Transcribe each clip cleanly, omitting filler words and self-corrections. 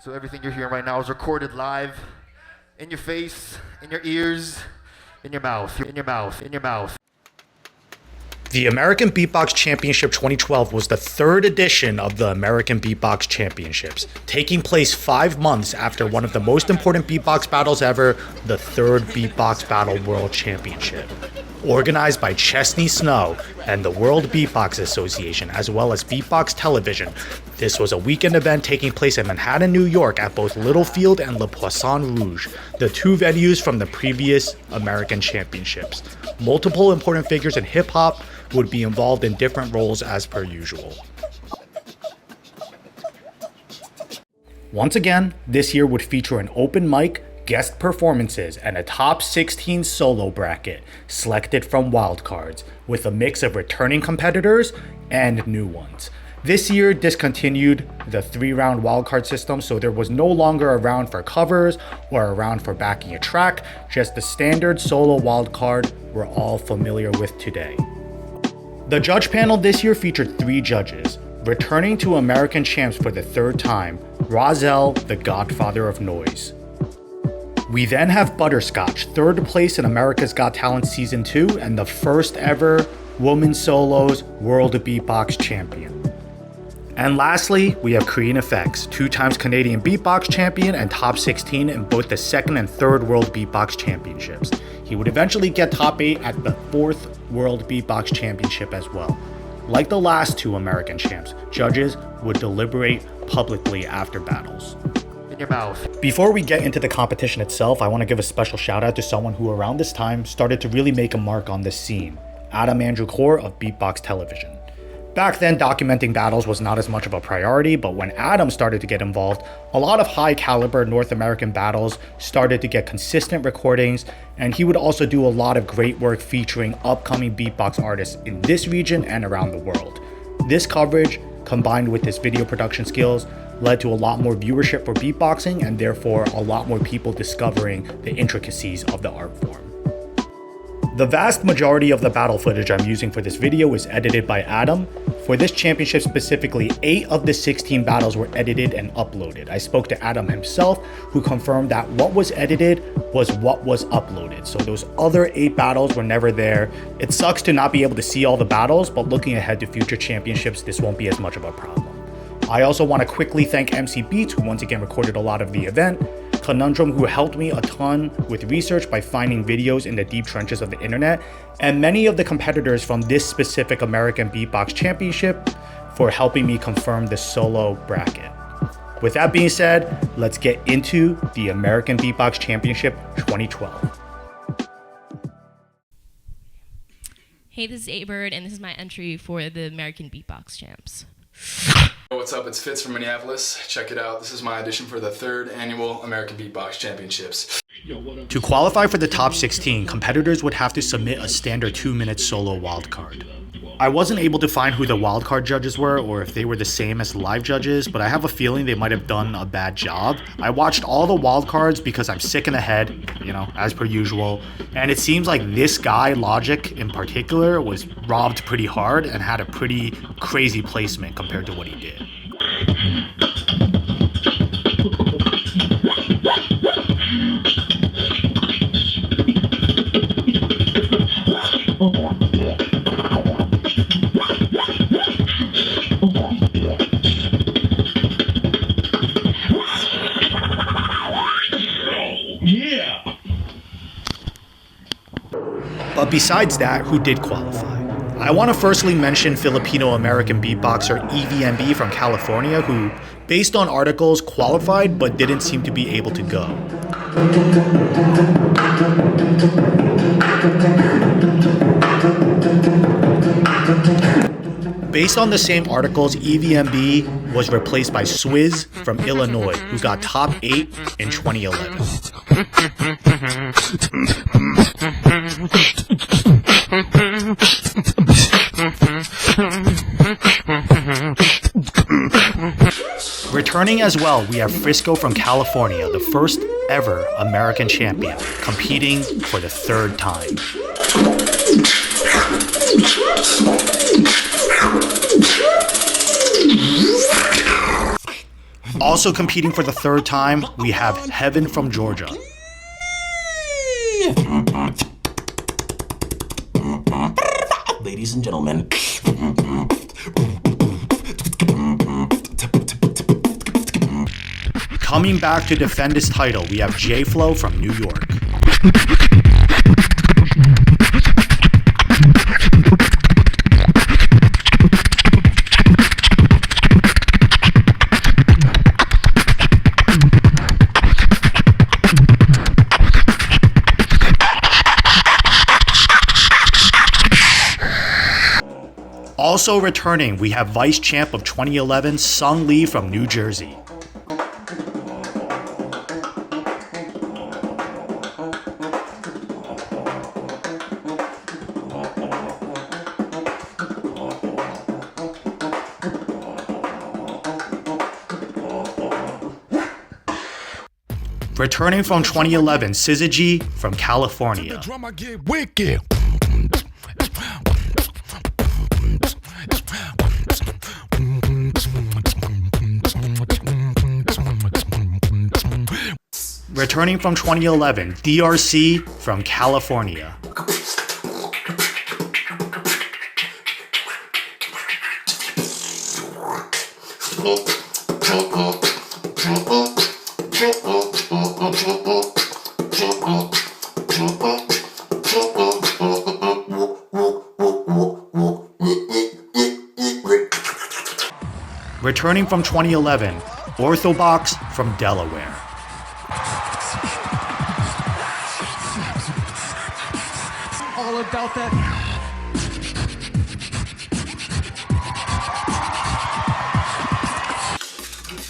So everything you're hearing right now is recorded live, in your face, in your ears, in your mouth, in your mouth, in your mouth. The American Beatbox Championship 2012 was the third edition of the American Beatbox Championships, taking place 5 months after one of the most important beatbox battles ever, the third Beatbox Battle World Championship. Organized by Chesney Snow and the World Beatbox Association, as well as Beatbox Television, this was a weekend event taking place in Manhattan, New York at both Littlefield and Le Poisson Rouge, the two venues from the previous American Championships. Multiple important figures in hip-hop would be involved in different roles as per usual. Once again, this year would feature an open mic, guest performances, and a top 16 solo bracket selected from Wildcards, with a mix of returning competitors and new ones. This year discontinued the 3-round wildcard system, so there was no longer a round for covers or a round for backing a track, just the standard solo wildcard we're all familiar with today. The judge panel this year featured 3 judges, returning to American champs for the 3rd time, Rozelle, the godfather of noise. We then have Butterscotch, 3rd place in America's Got Talent Season 2 and the first ever Woman Solos World Beatbox Champion. And lastly, we have Korean Effects, 2 times Canadian Beatbox Champion and top 16 in both the 2nd and 3rd World Beatbox Championships. He would eventually get top 8 at the 4th World Beatbox Championship as well. Like the last 2 American champs, judges would deliberate publicly after battles. In your mouth. Before we get into the competition itself, I want to give a special shout out to someone who around this time started to really make a mark on this scene, Adam Andrew Corre of Beatbox Television. Back then, documenting battles was not as much of a priority, but when Adam started to get involved, a lot of high caliber North American battles started to get consistent recordings, and he would also do a lot of great work featuring upcoming beatbox artists in this region and around the world. This coverage, combined with his video production skills, led to a lot more viewership for beatboxing and therefore a lot more people discovering the intricacies of the art form. The vast majority of the battle footage I'm using for this video is edited by Adam. For this championship specifically, 8 of the 16 battles were edited and uploaded. I spoke to Adam himself, who confirmed that what was edited was what was uploaded. So those other 8 battles were never there. It sucks to not be able to see all the battles, but looking ahead to future championships, this won't be as much of a problem. I also want to quickly thank MC Beats, who once again recorded a lot of the event, Conundrum, who helped me a ton with research by finding videos in the deep trenches of the internet, and many of the competitors from this specific American Beatbox Championship for helping me confirm the solo bracket. With that being said, let's get into the American Beatbox Championship 2012. Hey, this is A-Bird, and this is my entry for the American Beatbox Champs. What's up, it's Fitz from Minneapolis. Check it out, this is my audition for the 3rd annual American Beatbox Championships. To qualify for the top 16, competitors would have to submit a standard 2-minute solo wildcard. I wasn't able to find who the wildcard judges were or if they were the same as the live judges, but I have a feeling they might have done a bad job. I watched all the wildcards because I'm sick in the head, as per usual, and it seems like this guy, Logic in particular, was robbed pretty hard and had a pretty crazy placement compared to what he did. But besides that, who did qualify? I want to firstly mention Filipino-American beatboxer EVMB from California, who, based on articles, qualified but didn't seem to be able to go. Based on the same articles, EVMB was replaced by SwiZZ from Illinois, who got top 8 in 2011. Returning as well, we have Frisco from California, the first ever American champion, competing for the 3rd time. Also competing for the third time, we have HeaveN from Georgia. Ladies and gentlemen. Coming back to defend his title, we have JFlo from New York. Also returning, we have Vice Champ of 2011, Sung Lee from New Jersey. Returning from 2011, SwiZZ from California. Returning from 2011, DRC from California. Returning from 2011, Orthobox from Delaware. All about that.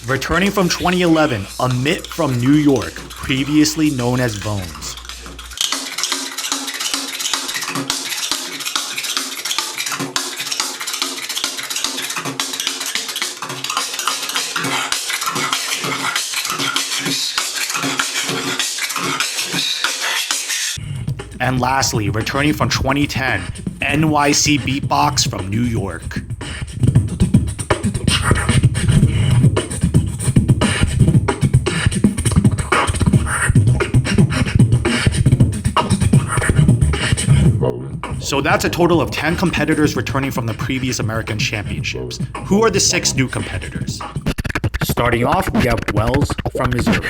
Returning from 2011, Amit from New York, previously known as Bones. And lastly, returning from 2010, NYCBeatbox from New York. So that's a total of 10 competitors returning from the previous American Championships. Who are the 6 new competitors? Starting off, we have Wells from Missouri.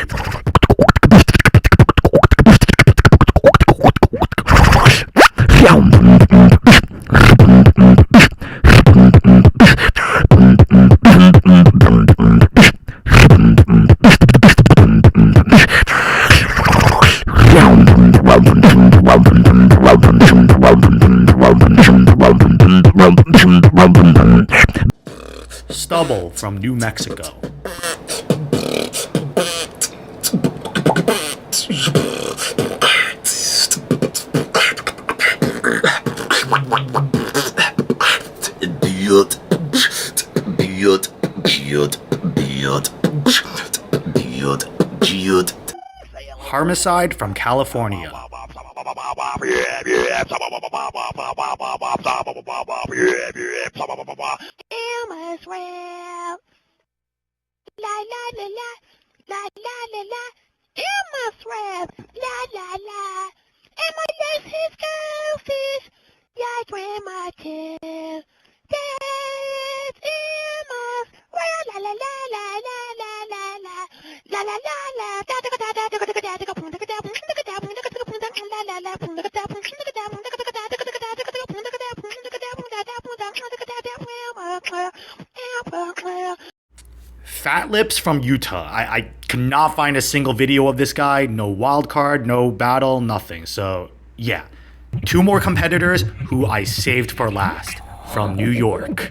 Stubble from New Mexico. Harmicide from California. Fat Lips from Utah. I cannot find a single video of this guy. No wildcard, no battle, nothing. So yeah, 2 more competitors who I saved for last from New York.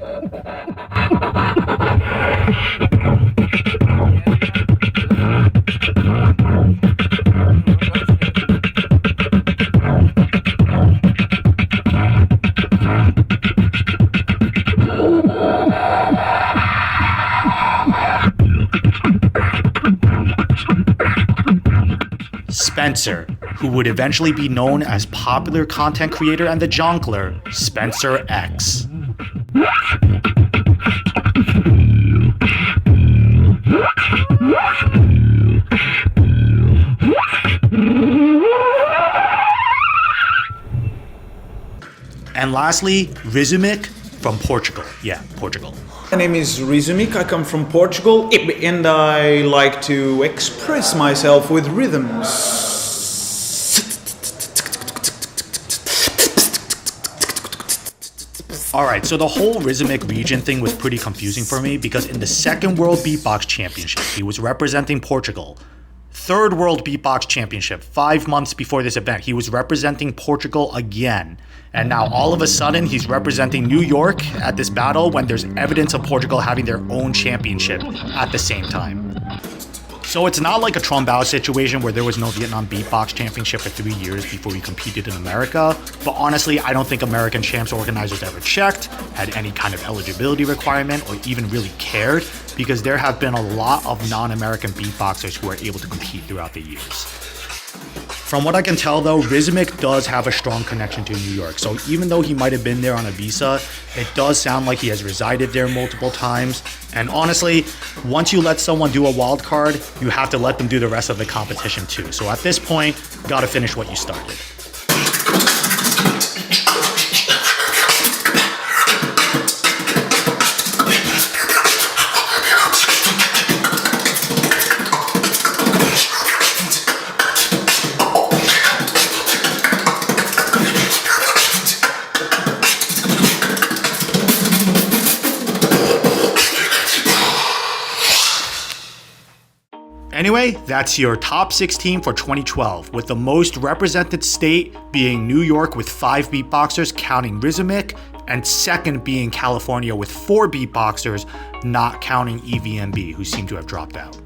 Spencer, who would eventually be known as popular content creator and the jongleur, Spencer X. And lastly, Rizumik from Portugal. Yeah, Portugal. My name is Rizumik, I come from Portugal, and I like to express myself with rhythms. Alright, so the whole Rizumik region thing was pretty confusing for me because in the second World Beatbox Championship, he was representing Portugal. Third World Beatbox Championship, 5 months before this event, he was representing Portugal again. And now all of a sudden, he's representing New York at this battle when there's evidence of Portugal having their own championship at the same time. So it's not like a Trumbao situation where there was no Vietnam Beatbox Championship for 3 years before he competed in America. But honestly, I don't think American Champs organizers ever checked, had any kind of eligibility requirement, or even really cared, because there have been a lot of non-American beatboxers who are able to compete throughout the years. From what I can tell though, Rizumik does have a strong connection to New York. So even though he might have been there on a visa, it does sound like he has resided there multiple times. And honestly, once you let someone do a wild card, you have to let them do the rest of the competition too. So at this point, gotta finish what you started. Anyway, that's your top 16 for 2012, with the most represented state being New York with 5 beatboxers, counting Rizumik, and second being California with 4 beatboxers, not counting EVMB, who seem to have dropped out.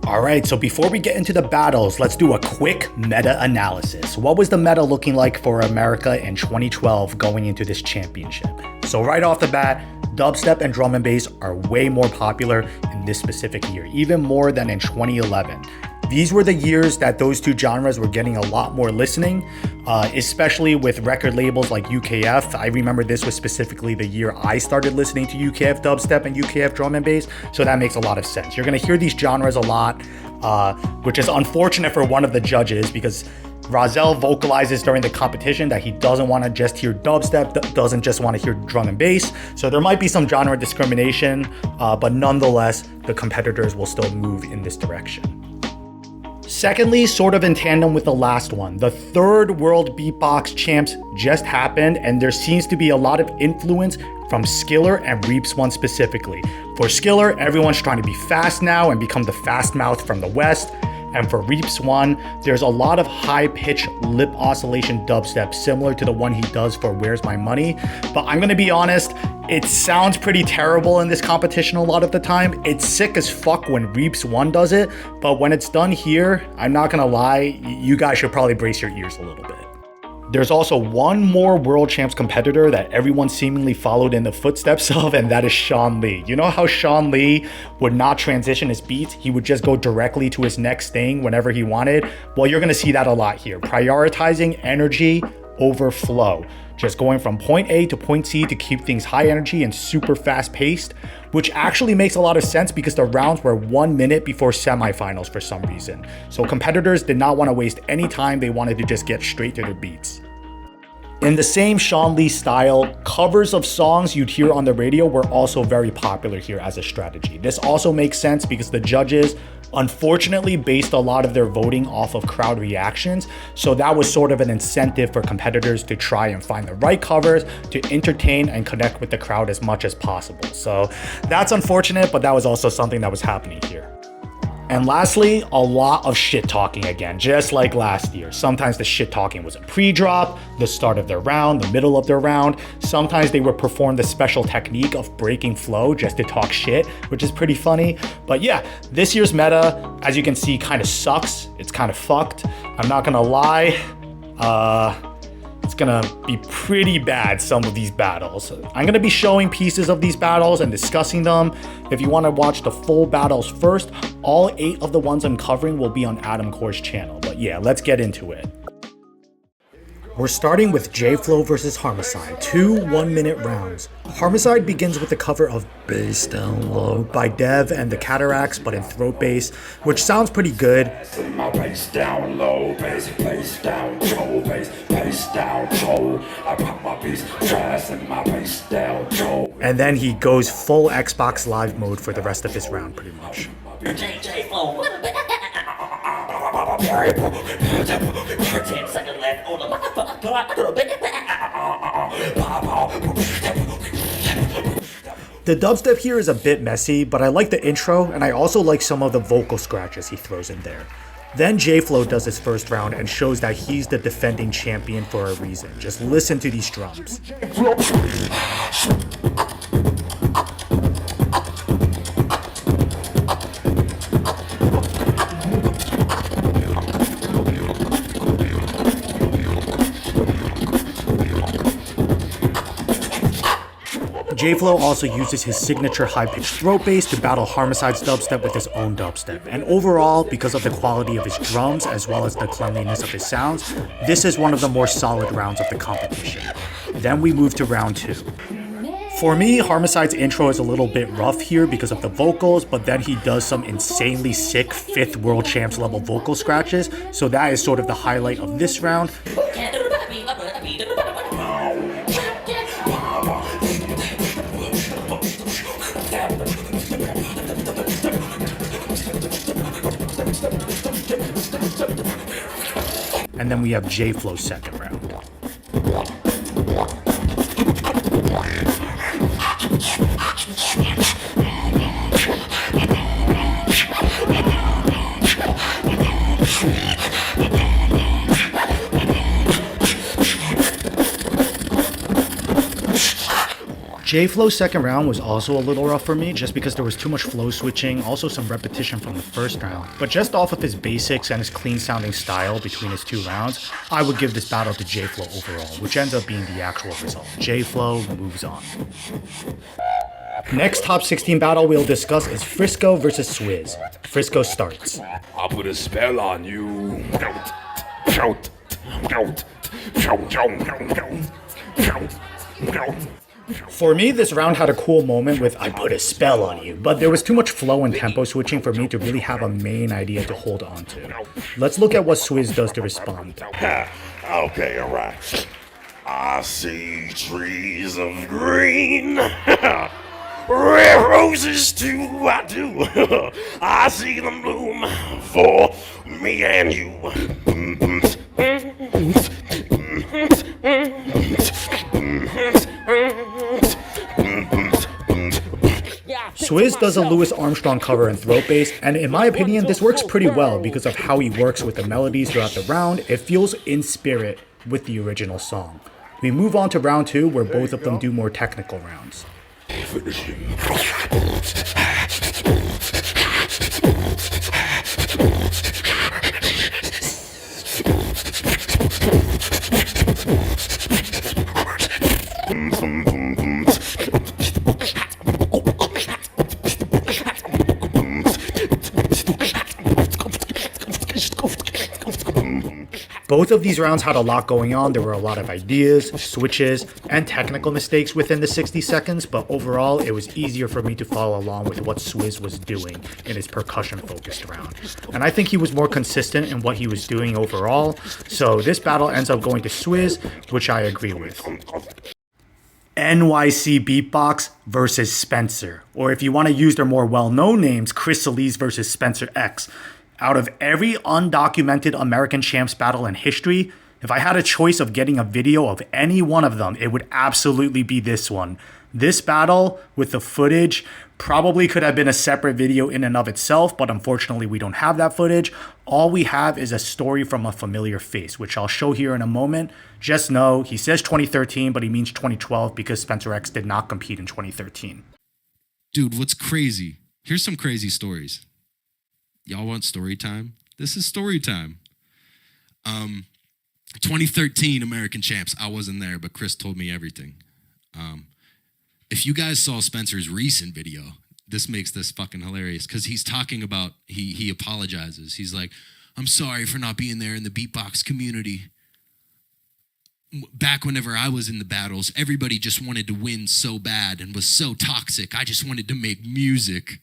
Alright, so before we get into the battles, let's do a quick meta-analysis. What was the meta looking like for America in 2012 going into this championship? So right off the bat, dubstep and drum and bass are way more popular in this specific year, even more than in 2011. These were the years that those two genres were getting a lot more listening, especially with record labels like UKF. I remember this was specifically the year I started listening to UKF dubstep and UKF drum and bass, so that makes a lot of sense. You're gonna hear these genres a lot, which is unfortunate for one of the judges because Razel vocalizes during the competition that he doesn't want to just hear dubstep, doesn't just want to hear drum and bass. So there might be some genre discrimination, but nonetheless, the competitors will still move in this direction. Secondly, sort of in tandem with the last one, the third World Beatbox Champs just happened, and there seems to be a lot of influence from Skiller and Reaps One specifically. For Skiller, everyone's trying to be fast now and become the fast mouth from the West. And for Reaps One, there's a lot of high-pitched lip oscillation dubstep similar to the one he does for Where's My Money. But I'm gonna be honest, it sounds pretty terrible in this competition a lot of the time. It's sick as fuck when Reaps One does it, but when it's done here, I'm not gonna lie, you guys should probably brace your ears a little bit. There's also one more World Champs competitor that everyone seemingly followed in the footsteps of, and that is Sean Lee. You know how Sean Lee would not transition his beats? He would just go directly to his next thing whenever he wanted. Well, you're gonna see that a lot here. Prioritizing energy over flow. Just going from point A to point C to keep things high energy and super fast paced, which actually makes a lot of sense because the rounds were 1 minute before semifinals for some reason. So competitors did not want to waste any time, they wanted to just get straight to their beats. In the same Sean Lee style, covers of songs you'd hear on the radio were also very popular here as a strategy. This also makes sense because the judges unfortunately based a lot of their voting off of crowd reactions, so that was sort of an incentive for competitors to try and find the right covers to entertain and connect with the crowd as much as possible. So that's unfortunate, but that was also something that was happening here. And lastly, a lot of shit talking again, just like last year. Sometimes the shit talking was a pre-drop, the start of their round, the middle of their round. Sometimes they would perform the special technique of breaking flow just to talk shit, which is pretty funny. But yeah, this year's meta, as you can see, kind of sucks. It's kind of fucked. I'm not gonna lie. It's gonna be pretty bad, some of these battles. I'm gonna be showing pieces of these battles and discussing them. If you wanna watch the full battles first, all 8 of the ones I'm covering will be on Adam Corre's channel. But yeah, let's get into it. We're starting with JFlo vs Harmicide, 2 1-minute rounds. Harmicide begins with the cover of Bass Down Low by Dev and the Cataracts, but in throat bass, which sounds pretty good. My bass down low, bass down low, bass down low. I pop my bass trash and my bass down low. And then he goes full Xbox Live mode for the rest of this round, pretty much. JFlo. 10 seconds left on the The dubstep here is a bit messy, but I like the intro, and I also like some of the vocal scratches he throws in there. Then JFlo does his first round and shows that he's the defending champion for a reason. Just listen to these drums. JFlo also uses his signature high-pitched throat bass to battle Harmicide's dubstep with his own dubstep. And overall, because of the quality of his drums as well as the cleanliness of his sounds, this is one of the more solid rounds of the competition. Then we move to round 2. For me, Harmicide's intro is a little bit rough here because of the vocals, but then he does some insanely sick 5th World Champs level vocal scratches, so that is sort of the highlight of this round. And then we have JFlo's second round. JFlo's second round was also a little rough for me just because there was too much flow switching, also some repetition from the first round. But just off of his basics and his clean sounding style between his 2 rounds, I would give this battle to JFlo overall, which ends up being the actual result. JFlo moves on. Next top 16 battle we'll discuss is Frisco vs SwiZZ. Frisco starts. I'll put a spell on you. Shout. For me, this round had a cool moment with "I put a spell on you," but there was too much flow and tempo switching for me to really have a main idea to hold on to. Let's look at what SwiZZ does to respond. Okay, alright. I see trees of green. Red roses too, I do. I see them bloom for me and you. SwiZZ does a Louis Armstrong cover in throat bass, and in my opinion, this works pretty well because of how he works with the melodies throughout the round. It feels in spirit with the original song. We move on to round 2, where both of them do more technical rounds. Both of these rounds had a lot going on. There were a lot of ideas, switches, and technical mistakes within the 60 seconds, but overall, it was easier for me to follow along with what SwiZZ was doing in his percussion-focused round. And I think he was more consistent in what he was doing overall, so this battle ends up going to SwiZZ, which I agree with. NYCBeatbox versus Spencer, or if you want to use their more well-known names, Chris Solis versus Spencer X. Out of every undocumented American Champs battle in history, if I had a choice of getting a video of any one of them, it would absolutely be this one. This battle with the footage probably could have been a separate video in and of itself, but unfortunately we don't have that footage. All we have is a story from a familiar face, which I'll show here in a moment. Just know he says 2013, but he means 2012 because Spencer X did not compete in 2013. Dude, what's crazy? Here's some crazy stories. Y'all want story time? This is story time. 2013 American Champs. I wasn't there, but Chris told me everything. If you guys saw Spencer's recent video, this makes this fucking hilarious because he's talking about, he apologizes. He's like, I'm sorry for not being there in the beatbox community. back whenever I was in the battles, everybody just wanted to win so bad and was so toxic. I just wanted to make music.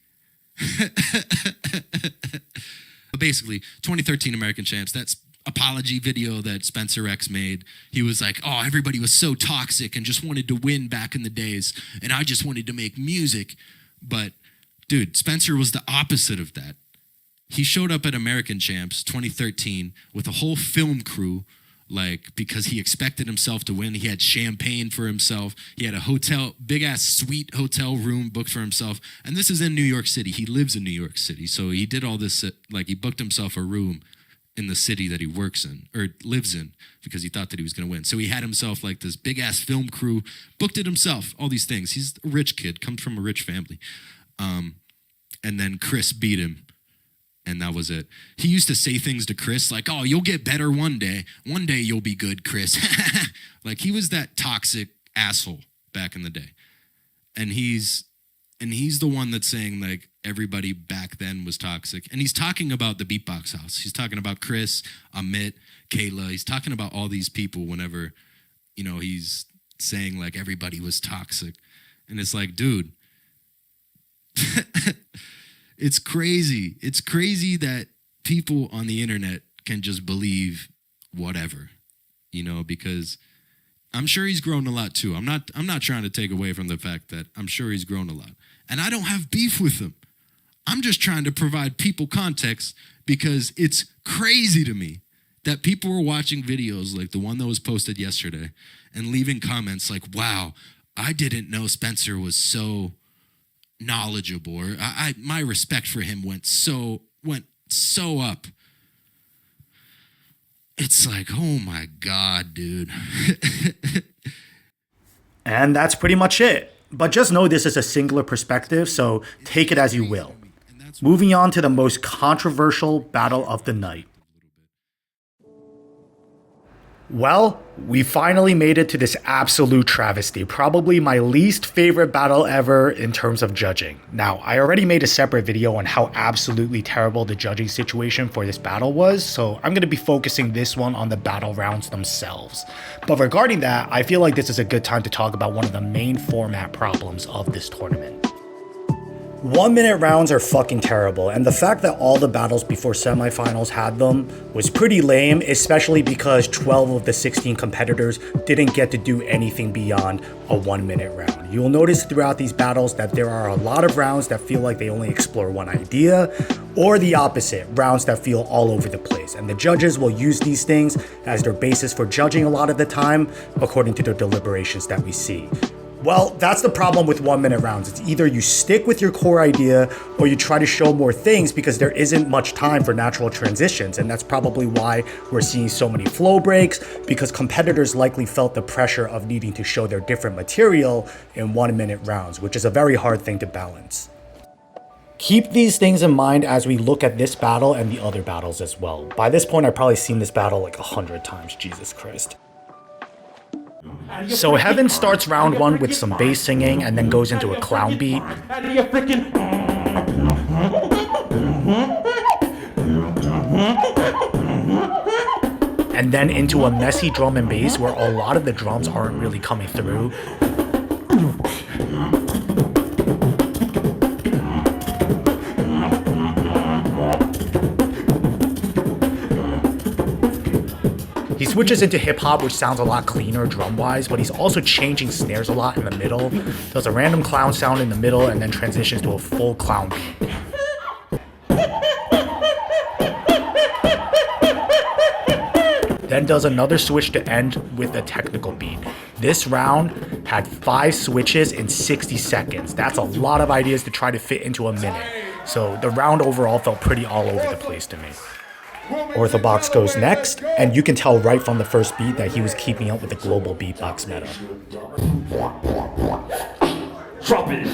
But basically, 2013 American Champs, that's apology video that Spencer X made. He was like, oh, everybody was so toxic and just wanted to win back in the days, and I just wanted to make music. But dude, Spencer was the opposite of that. He showed up at American Champs 2013 with a whole film crew, like, because he expected himself to win. He had champagne for himself. He had a hotel, big ass suite hotel room booked for himself. And this is in New York City. He lives in New York City. So he did all this, like, he booked himself a room in the city that he works in or lives in because he thought that he was going to win. So he had himself like this big ass film crew, booked it himself, all these things. He's a rich kid, comes from a rich family. And then Chris beat him. And that was it. He used to say things to Chris like, oh, you'll get better one day. One day you'll be good, Chris. Like, he was that toxic asshole back in the day. And he's the one that's saying, like, everybody back then was toxic. And he's talking about the Beatbox House. He's talking about Chris, Amit, Kayla. He's talking about all these people whenever, you know, he's saying, like, everybody was toxic. And it's like, dude, it's crazy. It's crazy that people on the internet can just believe whatever, you know, because I'm sure he's grown a lot too. I'm not trying to take away from the fact that I'm sure he's grown a lot. And I don't have beef with him. I'm just trying to provide people context because it's crazy to me that people were watching videos like the one that was posted yesterday and leaving comments like, wow, I didn't know Spencer was so knowledgeable, or my respect for him went so up. It's like, oh my God, dude. And that's pretty much it. But just know this is a singular perspective, so take it as you will. Moving on to the most controversial battle of the night. Well, we finally made it to this absolute travesty, probably my least favorite battle ever in terms of judging. Now, I already made a separate video on how absolutely terrible the judging situation for this battle was, so I'm going to be focusing this one on the battle rounds themselves. But regarding that, I feel like this is a good time to talk about one of the main format problems of this tournament. 1 minute rounds are fucking terrible, and the fact that all the battles before semifinals had them was pretty lame, especially because 12 of the 16 competitors didn't get to do anything beyond a 1 minute round. You'll notice throughout these battles that there are a lot of rounds that feel like they only explore one idea, or the opposite, rounds that feel all over the place, and the judges will use these things as their basis for judging a lot of the time, according to the deliberations that we see. Well, that's the problem with 1 minute rounds. It's either you stick with your core idea or you try to show more things because there isn't much time for natural transitions. And that's probably why we're seeing so many flow breaks, because competitors likely felt the pressure of needing to show their different material in 1 minute rounds, which is a very hard thing to balance. Keep these things in mind as we look at this battle and the other battles as well. By this point, I've probably seen this battle like 100 times, Jesus Christ. So HeaveN starts round one with some bass singing and then goes into a clown beat. And then into a messy drum and bass where a lot of the drums aren't really coming through. He switches into hip-hop, which sounds a lot cleaner drum-wise, but he's also changing snares a lot in the middle. Does a random clown sound in the middle and then transitions to a full clown beat. Then does another switch to end with a technical beat. This round had 5 switches in 60 seconds. That's a lot of ideas to try to fit into a minute. So the round overall felt pretty all over the place to me. Orthobox goes next, and you can tell right from the first beat that he was keeping up with the global beatbox meta. Drop it.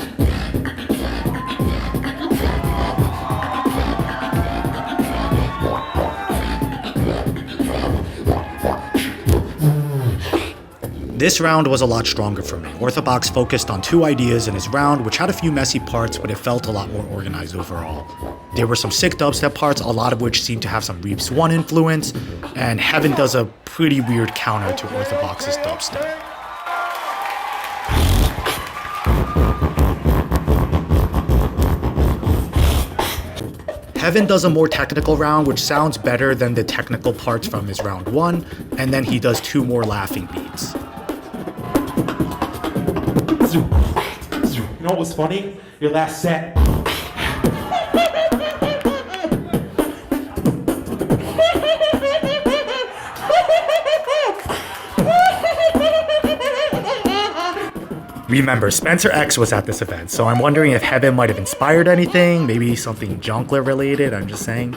This round was a lot stronger for me. Orthobox focused on two ideas in his round, which had a few messy parts, but it felt a lot more organized overall. There were some sick dubstep parts, a lot of which seemed to have some Reaps 1 influence, and HeaveN does a pretty weird counter to Orthobox's dubstep. HeaveN does a more technical round, which sounds better than the technical parts from his round 1, and then he does 2 more laughing beats. You know what was funny? Your last set. Remember, Spencer X was at this event, so I'm wondering if HeaveN might have inspired anything, maybe something Junkler related, I'm just saying.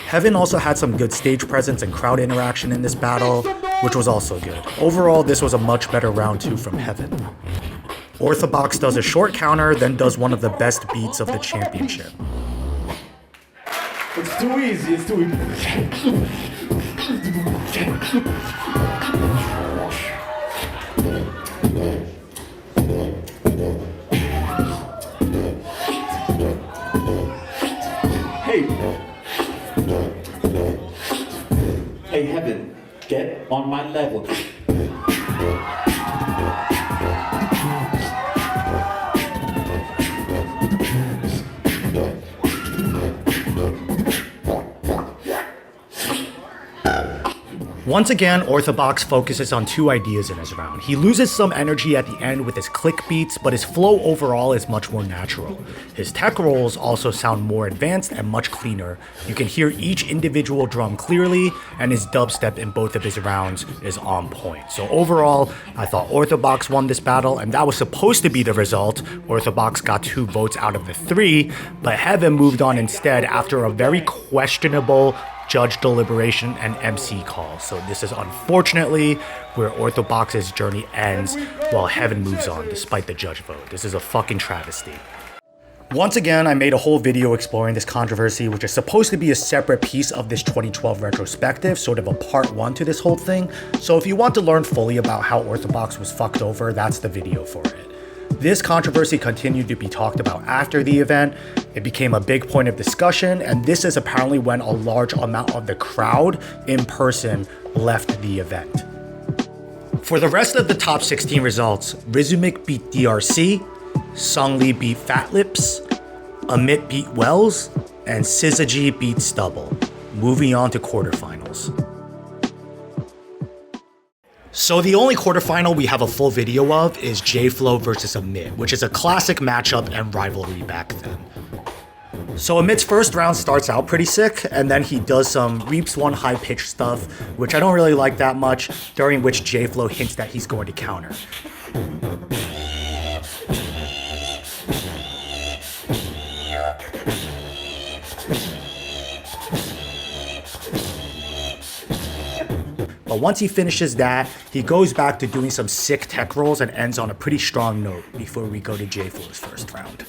HeaveN also had some good stage presence and crowd interaction in this battle, which was also good. Overall, this was a much better round 2 from HeaveN. Orthobox does a short counter, then does one of the best beats of the championship. It's too easy, it's too easy. Hey, HeaveN, get on my level. Once again, Orthobox focuses on two ideas in his round. He loses some energy at the end with his click beats, but his flow overall is much more natural. His tech rolls also sound more advanced and much cleaner. You can hear each individual drum clearly, and his dubstep in both of his rounds is on point. So overall, I thought Orthobox won this battle, and that was supposed to be the result. Orthobox got 2 votes out of the 3, but HeaveN moved on instead after a very questionable judge deliberation and MC call. So this is unfortunately where Orthobox's journey ends while HeaveN moves on despite the judge vote. This is a fucking travesty. Once again, I made a whole video exploring this controversy, which is supposed to be a separate piece of this 2012 retrospective, sort of a part 1 to this whole thing. So if you want to learn fully about how Orthobox was fucked over, that's the video for it. This controversy continued to be talked about after the event. It became a big point of discussion, and this is apparently when a large amount of the crowd in person left the event. For the rest of the top 16 results, Rizumik beat DRC, Sungli beat Fat Lips, Amit beat Wells, and SwiZZ beat Stubble. Moving on to quarterfinals. So the only quarterfinal we have a full video of is JFlo versus Amit, which is a classic matchup and rivalry back then. So Amit's first round starts out pretty sick, and then he does some Reaps 1 high-pitched stuff, which I don't really like that much, during which JFlo hints that he's going to counter. But once he finishes that, he goes back to doing some sick tech rolls and ends on a pretty strong note before we go to JFlo's first round.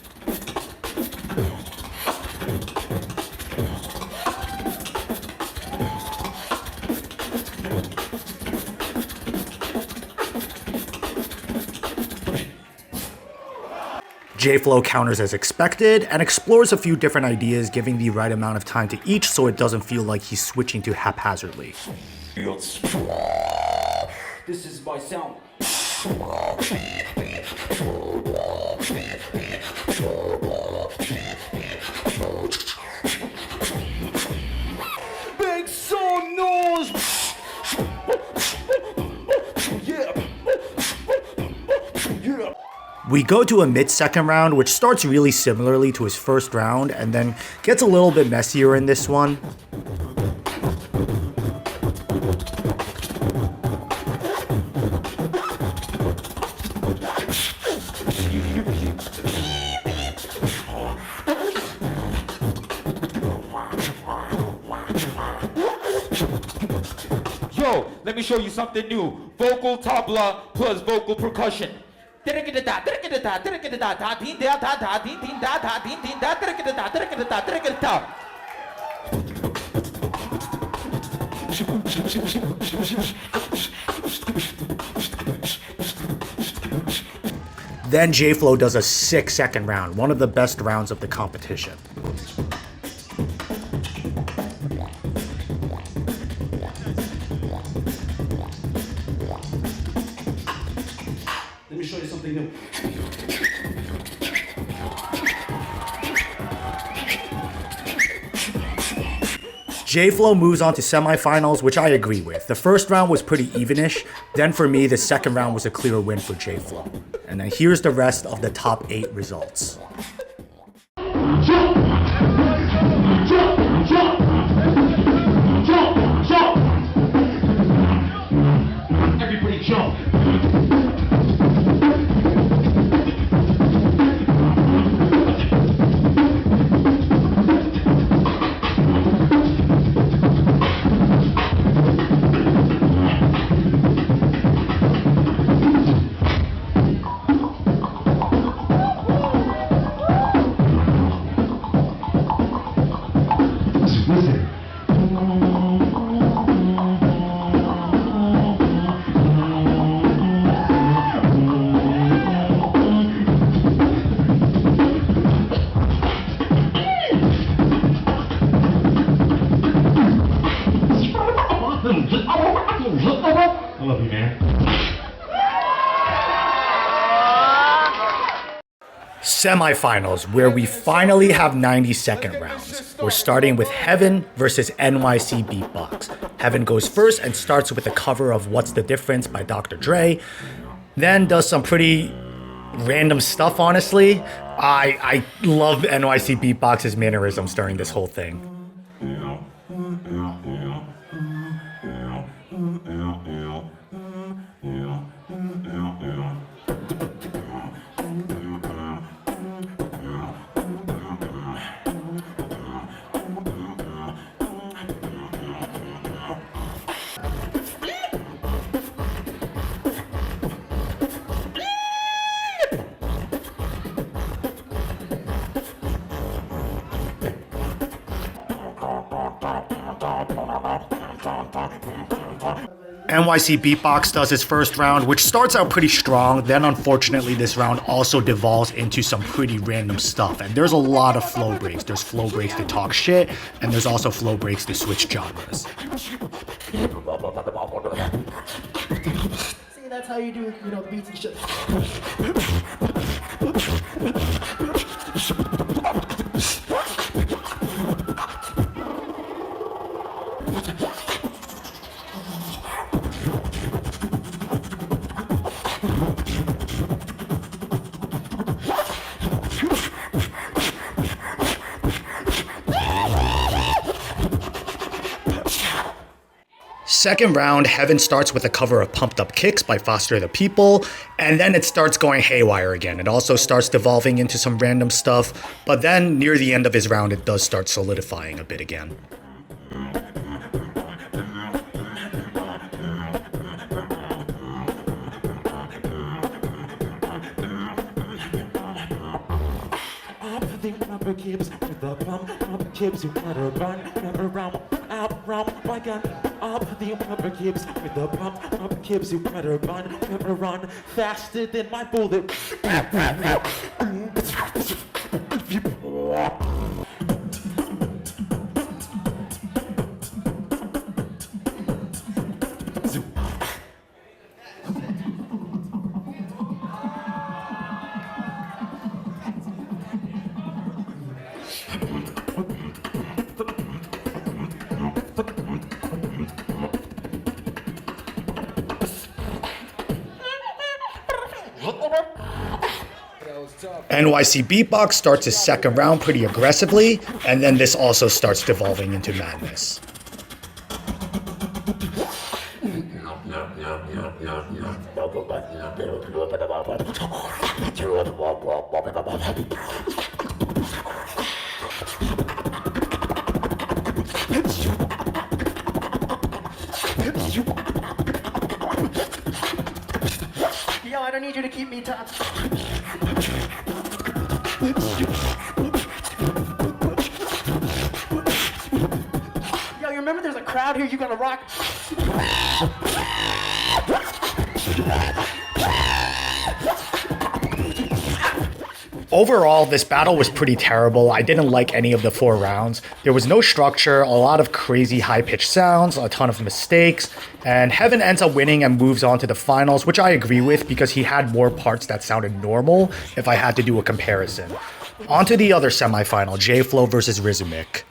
JFlo counters as expected and explores a few different ideas, giving the right amount of time to each so it doesn't feel like he's switching too haphazardly. This is my sound. Make some noise. Yeah. Yeah. We go to Amit's second round, which starts really similarly to his first round and then gets a little bit messier in this one. Yo, let me show you something new. Vocal tabla plus vocal percussion. Then JFlo does a sick second round, one of the best rounds of the competition. Let me show you something new. JFlo moves on to semifinals, which I agree with. The first round was pretty evenish. Then for me, the second round was a clear win for JFlo. And then here's the rest of the top 8 results. Everybody jump. I love you, man. Semifinals, where we finally have 90-second rounds. We're starting with HeaveN versus NYCBeatbox. HeaveN goes first and starts with a cover of What's the Difference by Dr. Dre. Then does some pretty random stuff, honestly. I love NYCBeatbox's mannerisms during this whole thing. NYCBeatbox does his first round, which starts out pretty strong. Then unfortunately this round also devolves into some pretty random stuff, and there's a lot of flow breaks. There's flow breaks to talk shit, and there's also flow breaks to switch genres. See, that's how you do, beats and shit. Second round, HeaveN starts with a cover of Pumped Up Kicks by Foster the People, and then it starts going haywire again. It also starts devolving into some random stuff, but then near the end of his round, it does start solidifying a bit again. Kids with the pump kids who gotta run around out round my gun up the upper kids with the pump kids who gotta run faster than my bullet. NYCBeatbox starts his second round pretty aggressively, and then this also starts devolving into madness. Yo, I don't need you to keep me top. Yo, you remember there's a crowd here, you gotta rock. Overall, this battle was pretty terrible. I didn't like any of the 4 rounds. There was no structure, a lot of crazy high-pitched sounds, a ton of mistakes, and HeaveN ends up winning and moves on to the finals, which I agree with because he had more parts that sounded normal if I had to do a comparison. On to the other semifinal, JFlo vs Rizumik.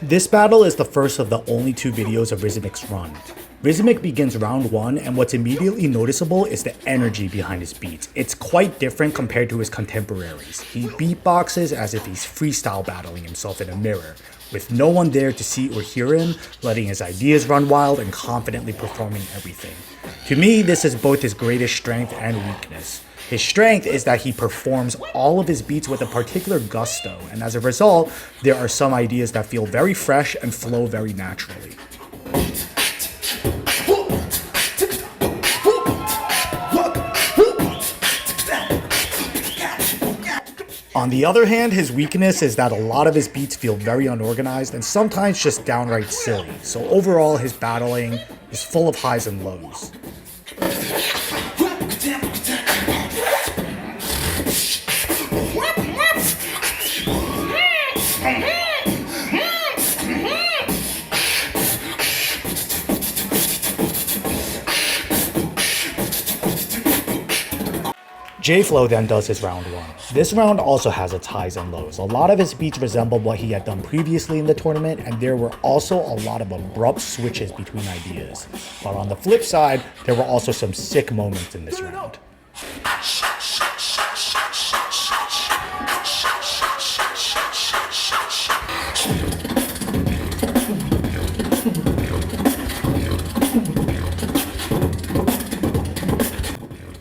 This battle is the first of the only 2 videos of Rizumik's run. Rizumik begins round 1, and what's immediately noticeable is the energy behind his beats. It's quite different compared to his contemporaries. He beatboxes as if he's freestyle battling himself in a mirror, with no one there to see or hear him, letting his ideas run wild and confidently performing everything. To me, this is both his greatest strength and weakness. His strength is that he performs all of his beats with a particular gusto, and as a result, there are some ideas that feel very fresh and flow very naturally. On the other hand, his weakness is that a lot of his beats feel very unorganized and sometimes just downright silly, so overall his battling is full of highs and lows. JFlo then does his round 1. This round also has its highs and lows. A lot of his beats resemble what he had done previously in the tournament, and there were also a lot of abrupt switches between ideas. But on the flip side, there were also some sick moments in this round.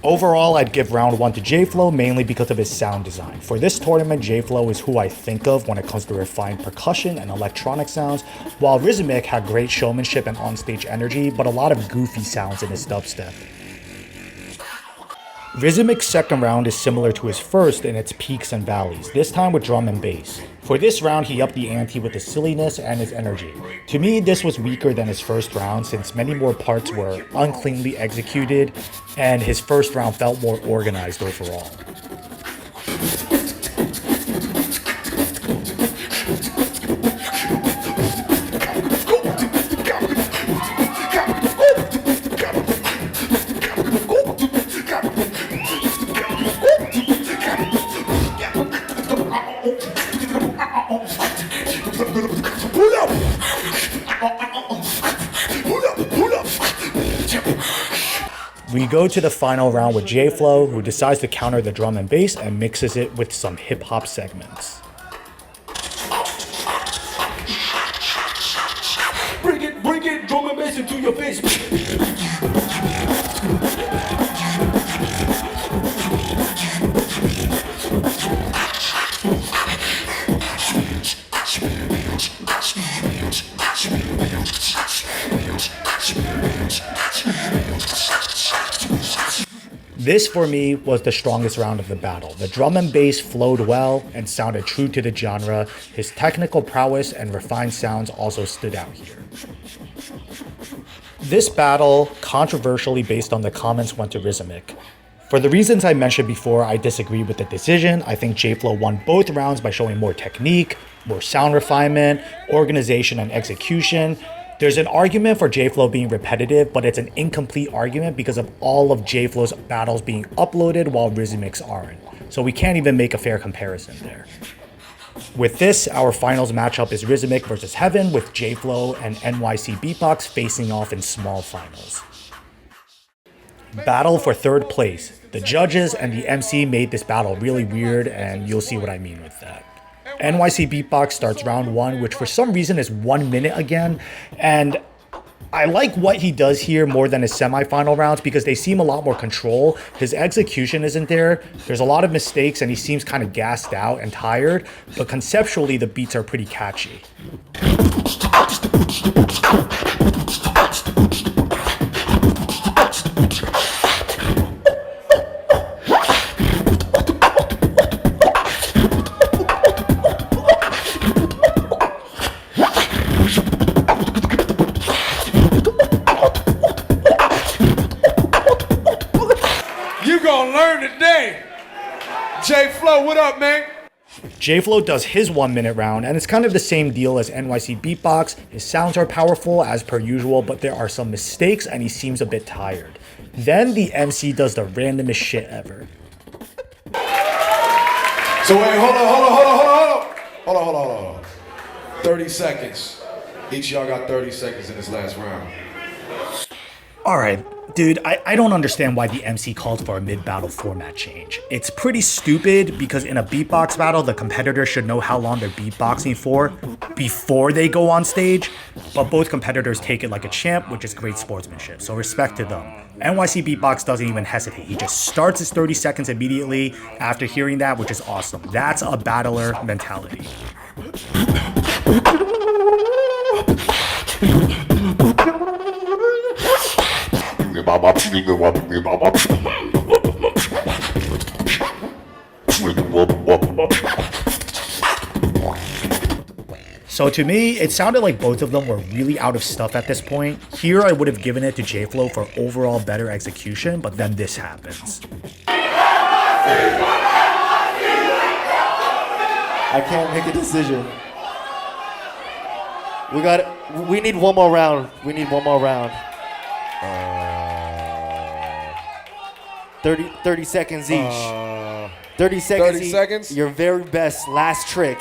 Overall, I'd give round 1 to JFlo mainly because of his sound design. For this tournament, JFlo is who I think of when it comes to refined percussion and electronic sounds, while Rizumik had great showmanship and onstage energy, but a lot of goofy sounds in his dubstep. Rizumik's second round is similar to his first in its peaks and valleys, this time with drum and bass. For this round, he upped the ante with his silliness and his energy. To me, this was weaker than his first round since many more parts were uncleanly executed, and his first round felt more organized overall. We go to the final round with JFlo, who decides to counter the drum and bass and mixes it with some hip-hop segments. Bring it, drum and bass into your face. This, for me, was the strongest round of the battle. The drum and bass flowed well and sounded true to the genre. His technical prowess and refined sounds also stood out here. This battle, controversially based on the comments, went to Rizumik. For the reasons I mentioned before, I disagree with the decision. I think JFlo won both rounds by showing more technique, more sound refinement, organization, and execution. There's an argument for JFlo being repetitive, but it's an incomplete argument because of all of JFlo's battles being uploaded while Rizumik's aren't. So we can't even make a fair comparison there. With this, our finals matchup is Rizumik versus HeaveN, with JFlo and NYCBeatbox facing off in small finals. Battle for third place. The judges and the MC made this battle really weird, and you'll see what I mean with that. NYCBeatbox starts round 1, which for some reason is 1 minute again, and I like what he does here more than his semifinal rounds because they seem a lot more control. His execution isn't there. There's a lot of mistakes and he seems kind of gassed out and tired, but conceptually the beats are pretty catchy. You gonna learn today. JFlo, what up, man? JFlo does his 1 minute round, and it's kind of the same deal as NYC Beatbox. His sounds are powerful as per usual, but there are some mistakes and he seems a bit tired. Then the MC does the randomest shit ever. So wait, hold on. 30 seconds. Each of y'all got 30 seconds in this last round. Alright, dude, I don't understand why the MC called for a mid-battle format change. It's pretty stupid because in a beatbox battle, the competitor should know how long they're beatboxing for before they go on stage, but both competitors take it like a champ, which is great sportsmanship, so respect to them. NYC Beatbox doesn't even hesitate. He just starts his 30 seconds immediately after hearing that, which is awesome. That's a battler mentality. So to me, it sounded like both of them were really out of stuff at this point. Here I would have given it to JFlo for overall better execution, but then this happens. I can't make a decision. We need one more round. 30 seconds each. 30 seconds. 30 seconds? Your very best last trick.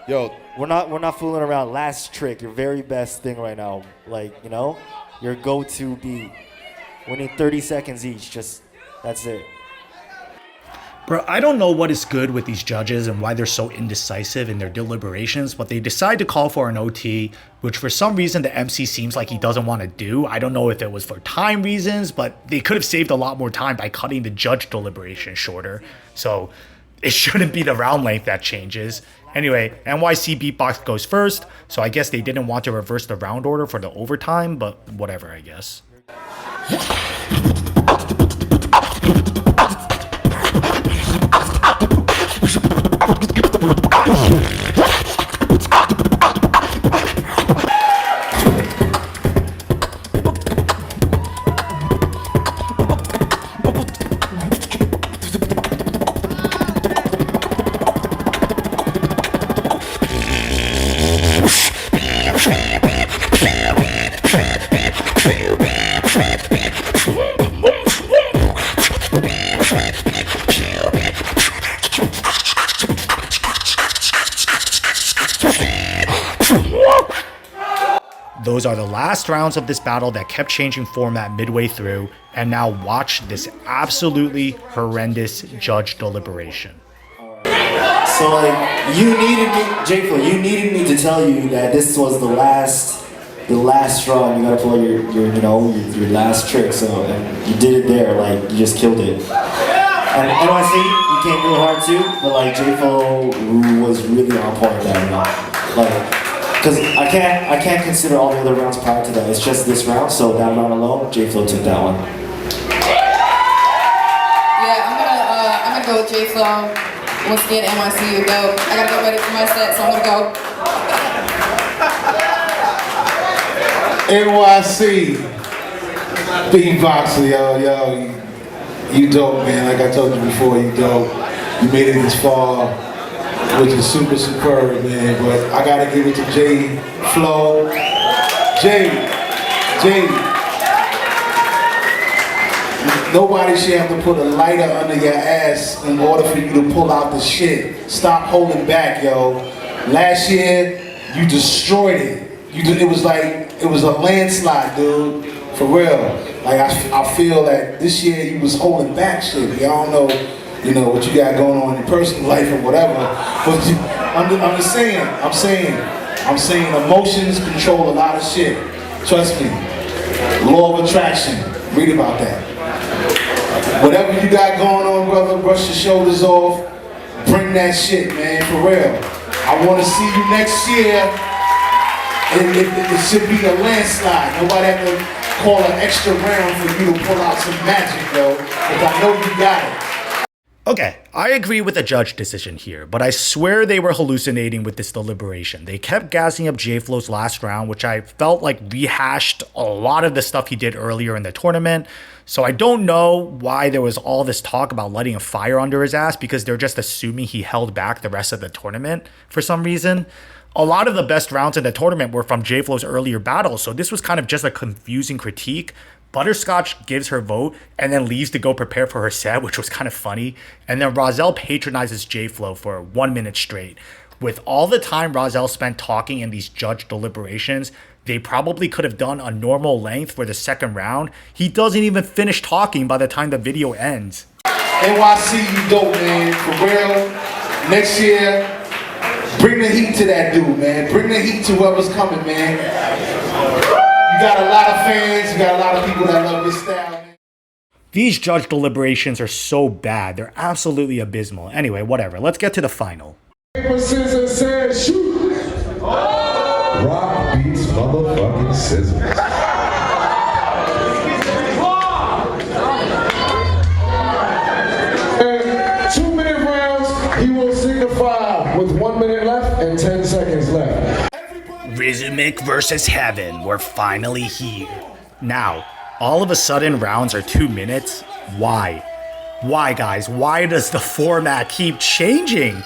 Yo, we're not fooling around. Last trick, your very best thing right now. Like, you know, your go-to beat. We need 30 seconds each. Just that's it. Bro, I don't know what is good with these judges and why they're so indecisive in their deliberations, but they decide to call for an OT, which for some reason the MC seems like he doesn't want to do. I don't know if it was for time reasons, but they could have saved a lot more time by cutting the judge deliberation shorter. So it shouldn't be the round length that changes. Anyway, NYC Beatbox goes first, so I guess they didn't want to reverse the round order for the overtime, but whatever, I guess. Those are the last rounds of this battle that kept changing format midway through, and now watch this absolutely horrendous judge deliberation. So like, JFlo, you needed me to tell you that this was the last round. You gotta pull your last trick. So and you did it there. Like you just killed it. And NYC, you came real hard too. But like JFlo was really on point that round. Like. Because I can't consider all the other rounds prior to that. It's just this round, so that round alone, JFlo took that one. Yeah, I'm gonna go with JFlo. Once again, NYC, you go. I gotta get ready for my set, so I'm gonna go. NYC Beatboxer, yo, you dope, man. Like I told you before, you dope. You made it this far, which is super superb, man. But I gotta give it to JFlo. Nobody should have to put a lighter under your ass in order for you to pull out the shit. Stop holding back, yo. Last year, you destroyed it. It was a landslide, dude. For real. Like I feel that this year you was holding back shit. I don't know. What you got going on in your personal life or whatever. But I'm just saying, I'm saying emotions control a lot of shit. Trust me. Law of attraction. Read about that. Whatever you got going on, brother, brush your shoulders off. Bring that shit, man, for real. I want to see you next year. It should be a landslide. Nobody have to call an extra round for you to pull out some magic, though. Because I know you got it. Okay, I agree with the judge decision here, but I swear they were hallucinating with this deliberation. They kept gassing up JFlo's last round, which I felt like rehashed a lot of the stuff he did earlier in the tournament. So I don't know why there was all this talk about lighting a fire under his ass, because they're just assuming he held back the rest of the tournament for some reason. A lot of the best rounds in the tournament were from JFlo's earlier battles, so this was kind of just a confusing critique. Butterscotch gives her vote and then leaves to go prepare for her set, which was kind of funny. And then Rozelle patronizes JFlo for 1 minute straight. With all the time Rozelle spent talking in these judge deliberations, they probably could have done a normal length for the second round. He doesn't even finish talking by the time the video ends. NYC, you dope, man. For real. Next year, bring the heat to that dude, man. Bring the heat to whoever's coming, man. You got a lot of fans, you got a lot of people that love this style, man. These judge deliberations are so bad. They're absolutely abysmal. Anyway, whatever. Let's get to the final. Paper, scissors, says shoot. Rock beats motherfucking scissors. And 2 minute rounds, he will signify with 1 minute left and 10 seconds left. Rizumik VS HeaveN, we're finally here. Now, all of a sudden rounds are 2 minutes? Why? Why, guys? Why does the format keep changing?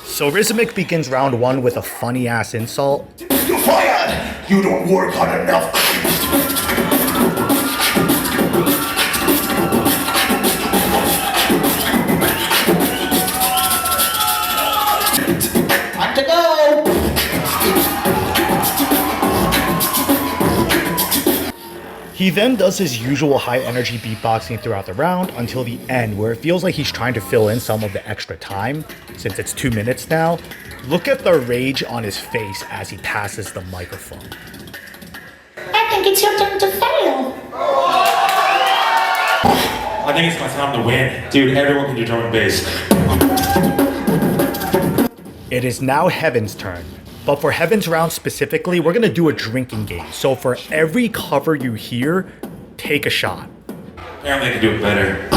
So Rizumik begins round 1 with a funny ass insult. You're fired! You don't work hard enough. Time to go! He then does his usual high energy beatboxing throughout the round until the end, where it feels like he's trying to fill in some of the extra time, since it's 2 minutes now. Look at the rage on his face as he passes the microphone. I think it's your turn to fail. I think it's my time to win. Dude, everyone can do drum and bass. It is now HeaveN's turn. But for HeaveN's round specifically, we're gonna do a drinking game. So for every cover you hear, take a shot. Apparently I can do it better.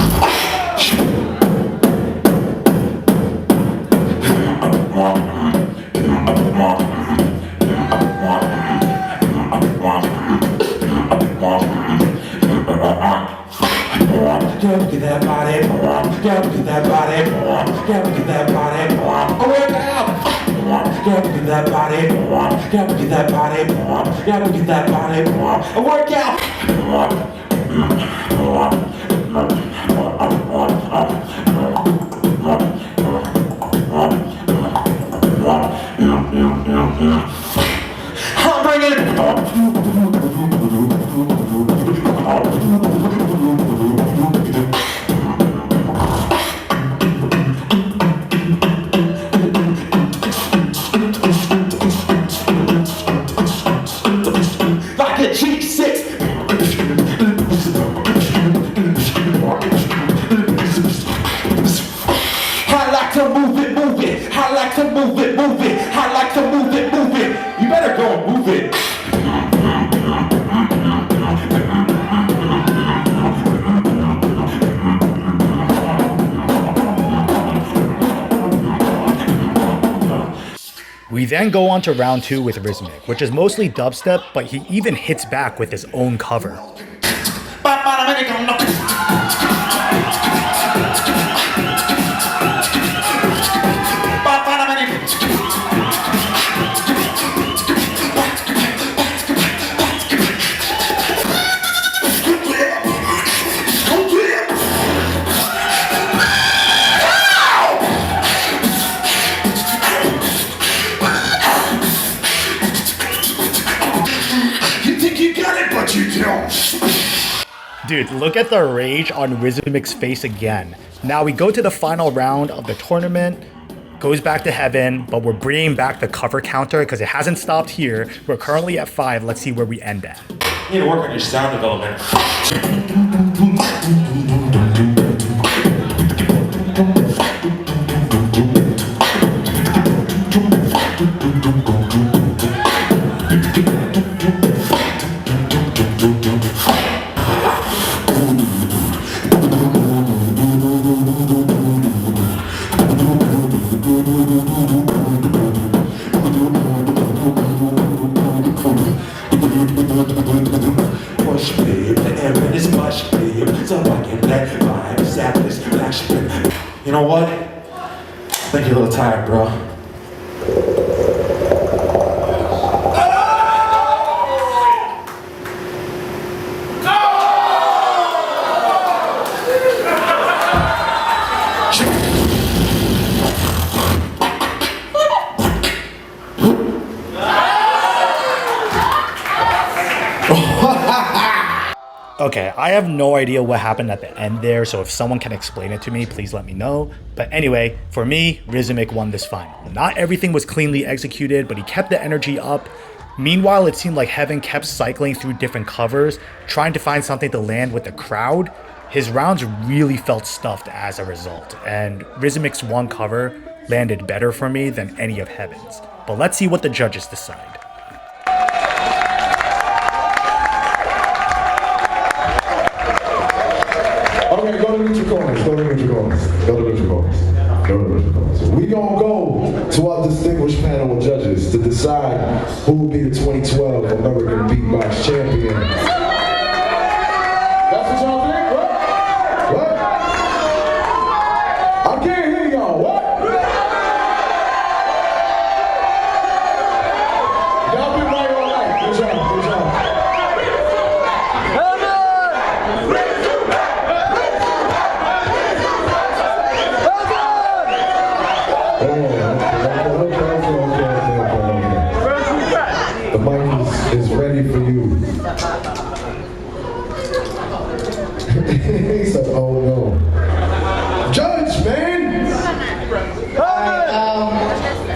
Girl, look at that body. Girl, look at that body. Girl, look at that body. Oh, work out. Girl, look at that body. Girl, look at that body. Girl, look at that body. A workout. I'm bringing it. Like a cheap six. I like to move it, move it. I like to move it, move it. I like to move it, move it. You better go and move it. We then go on to round 2 with Rizumik, which is mostly dubstep, but he even hits back with his own cover. Dude, look at the rage on Rizumik's face again. Now we go to the final round of the tournament. Goes back to HeaveN, but we're bringing back the cover counter because it hasn't stopped here. We're currently at 5. Let's see where we end at. You need to work on your sound development. Push, babe, the air is mush, babe. So I can let vibe, sadness, flash. You know what? I think you're a little tired, bro. Okay, I have no idea what happened at the end there, so if someone can explain it to me, please let me know. But anyway, for me, Rizumik won this final. Not everything was cleanly executed, but he kept the energy up. Meanwhile, it seemed like HeaveN kept cycling through different covers, trying to find something to land with the crowd. His rounds really felt stuffed as a result, and Rizumik's one cover landed better for me than any of HeaveN's. But let's see what the judges decide. Okay, go to neutral corners, go to neutral corners, go to neutral corners, go to neutral corners. We gonna go to our distinguished panel of judges to decide who will be the 2012 American Beatbox Champion. That's what y'all think? What? I can't hear y'all, what? Y'all been right all night, good job, good job. The mic is ready for you. He said, oh no. Judge, man!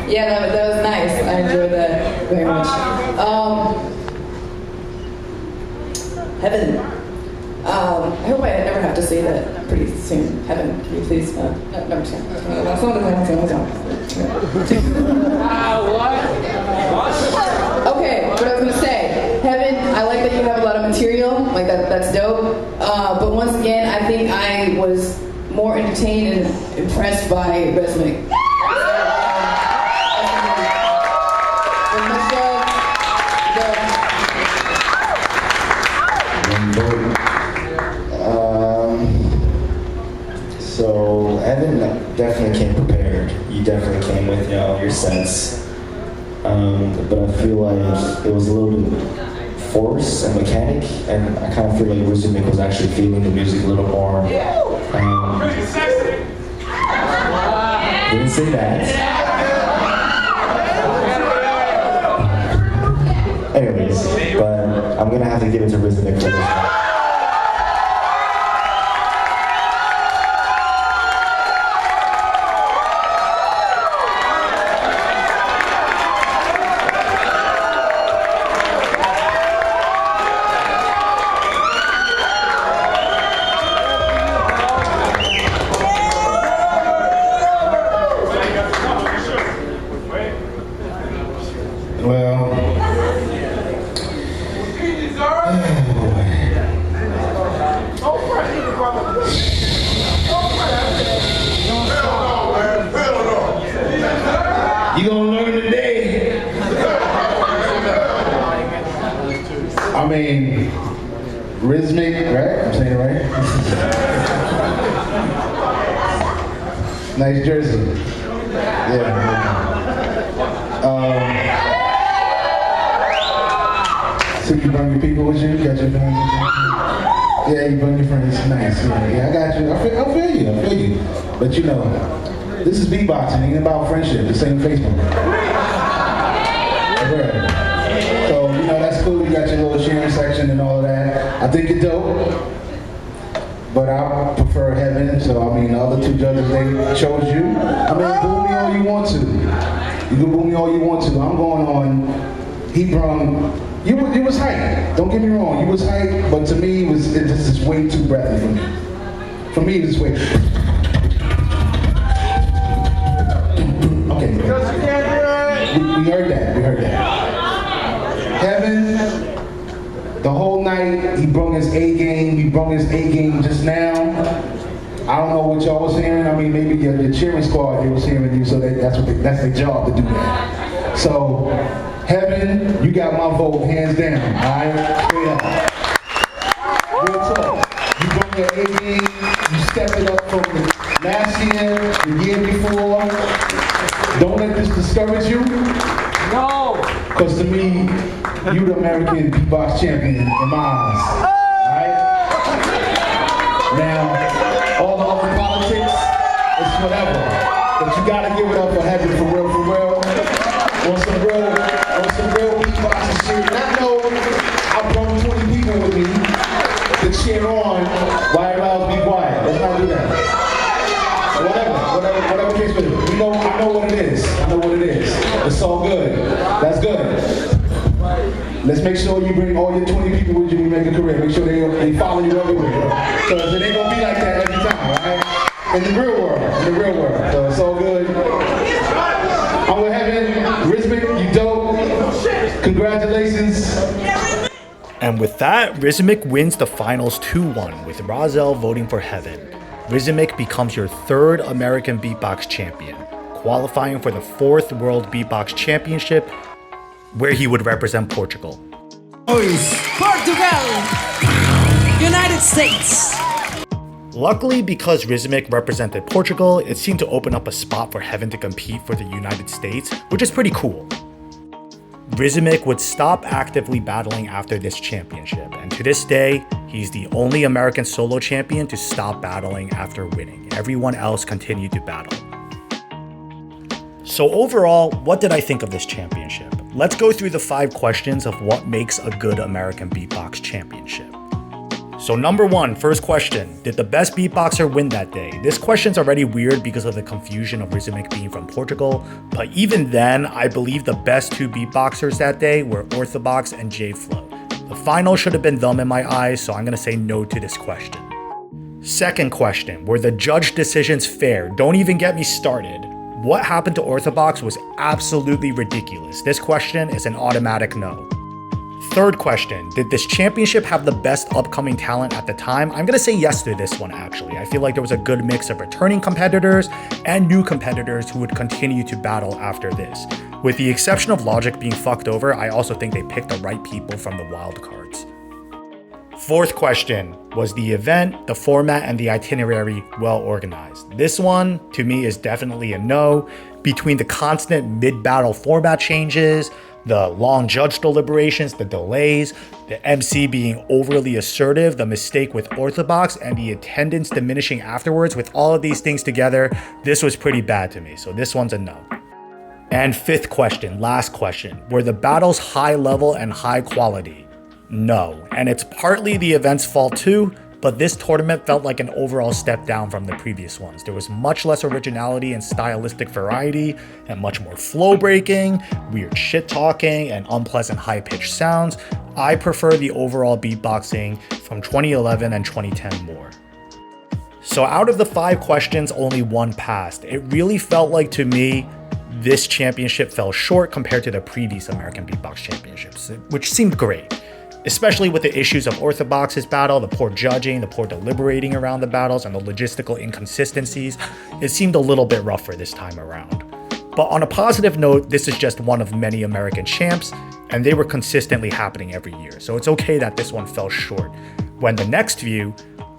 Yeah, that was nice. I enjoyed that very much. HeaveN. I hope I never have to say that pretty soon. HeaveN, can you please? No, I'm just kidding. Okay, what I was gonna say, HeaveN, I like that you have a lot of material, like that's dope. But once again, I think I was more entertained and impressed by Rizumik. So Evan definitely came prepared. You definitely came with your sense. But I feel like it was a little bit force and mechanic, and I kind of feel like Rizumik was actually feeling the music a little more. Didn't say that. Anyways, but I'm gonna have to give it to Rizumik for this one. You gonna learn today. I mean, Rizumik, right? I'm saying it right? Nice jersey. Yeah. So you bring your people with you? Got your friends with you? Yeah, you bring your friends. Nice. Yeah, I got you. I feel you. But you know, this is beatboxing. It ain't about friendship. This ain't Facebook. So, you know, that's cool. You got your little sharing section and all of that. I think you're dope. But I prefer HeaveN. So, I mean, the other two judges, they chose you. I mean, boo me all you want to. You can boo me all you want to. I'm going on. He brung. You was hype. Don't get me wrong. You was hype. But to me, this is way too breathy for me. For me, it's way. Okay. We heard that. HeaveN, the whole night, he brung his A game. He brung his A game just now. I don't know what y'all was hearing. I mean, maybe your cheering squad, they was hearing you, so that's their job to do that. So, HeaveN, got my vote hands down, alright? Straight up. Real talk. You bring your A game, you step it up from last year, the year before. Don't let this discourage you. No. Because to me, you the American beatbox champion in my eyes. Alright? Now, all the other politics, it's whatever. But you gotta give it up for heaven, for real, for real. On some real beatboxing shit. And I know I brought 20 people with me to cheer on while everybody else be quiet. Let's not do that. Whatever case with it. I know what it is. It's all good. That's good. Let's make sure you bring all your 20 people with you when you make a career. Make sure they follow you everywhere. Because it ain't gonna be like that every time, right? In the real world. So it's all good. I'm with HeaveN. Rizumik, you dope. Congratulations. And with that, Rizumik wins the finals 2-1 with Razel voting for HeaveN. Rizumik becomes your third American Beatbox champion, qualifying for the 4th World Beatbox Championship, where he would represent Portugal. Portugal! United States! Luckily, because Rizumik represented Portugal, it seemed to open up a spot for HeaveN to compete for the United States, which is pretty cool. Rizumik would stop actively battling after this championship, and to this day, he's the only American solo champion to stop battling after winning. Everyone else continued to battle. So overall, what did I think of this championship? Let's go through the 5 questions of what makes a good American Beatbox Championship. So number 1, first question, did the best beatboxer win that day? This question's already weird because of the confusion of Rizumik being from Portugal, but even then, I believe the best 2 beatboxers that day were Orthobox and JFlo. The final should have been them in my eyes, so I'm gonna say no to this question. Second question, were the judge decisions fair? Don't even get me started. What happened to Orthobox was absolutely ridiculous. This question is an automatic no. Third question, did this championship have the best upcoming talent at the time? I'm gonna say yes to this one actually. I feel like there was a good mix of returning competitors and new competitors who would continue to battle after this. With the exception of Logic being fucked over, I also think they picked the right people from the Wildcards. Fourth question, was the event, the format, and the itinerary well organized? This one, to me, is definitely a no. Between the constant mid-battle format changes, the long judge deliberations, the delays, the MC being overly assertive, the mistake with Orthobox, and the attendance diminishing afterwards, with all of these things together, this was pretty bad to me, so this one's a no. And fifth question, last question, were the battles high level and high quality? No, and it's partly the event's fault too, but this tournament felt like an overall step down from the previous ones. There was much less originality and stylistic variety, and much more flow breaking, weird shit talking, and unpleasant high-pitched sounds. I prefer the overall beatboxing from 2011 and 2010 more. So out of the 5 questions, only 1 passed. It really felt like, to me, this championship fell short compared to the previous American Beatbox Championships, which seemed great. Especially with the issues of Orthobox's battle, the poor judging, the poor deliberating around the battles, and the logistical inconsistencies, it seemed a little bit rougher this time around. But on a positive note, this is just one of many American champs, and they were consistently happening every year, so it's okay that this one fell short, when the next few,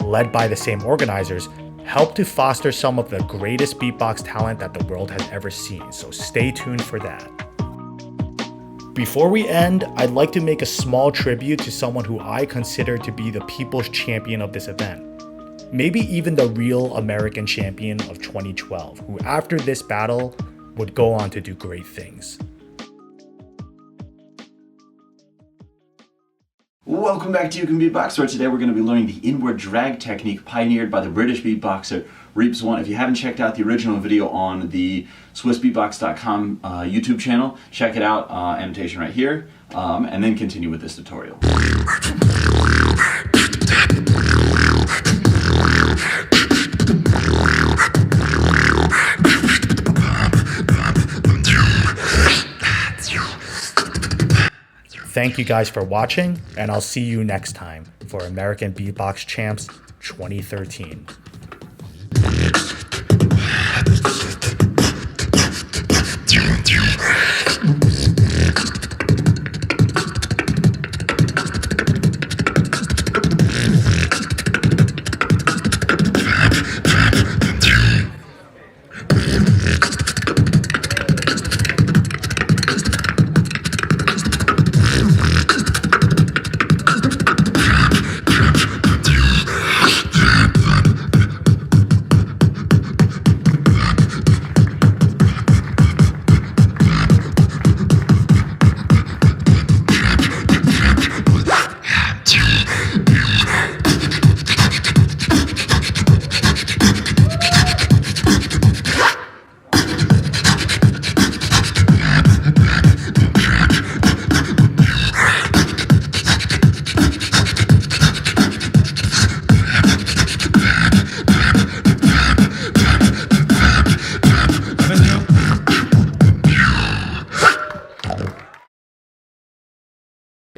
led by the same organizers, helped to foster some of the greatest beatbox talent that the world has ever seen, so stay tuned for that. Before we end, I'd like to make a small tribute to someone who I consider to be the people's champion of this event. Maybe even the real American champion of 2012, who after this battle would go on to do great things. Welcome back to You Can Beatbox, where today we're going to be learning the inward drag technique pioneered by the British beatboxer Reeps1. If you haven't checked out the original video on the SwissBeatbox.com YouTube channel, check it out, annotation right here, and then continue with this tutorial. Thank you guys for watching, and I'll see you next time for American Beatbox Champs 2013.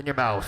your mouth.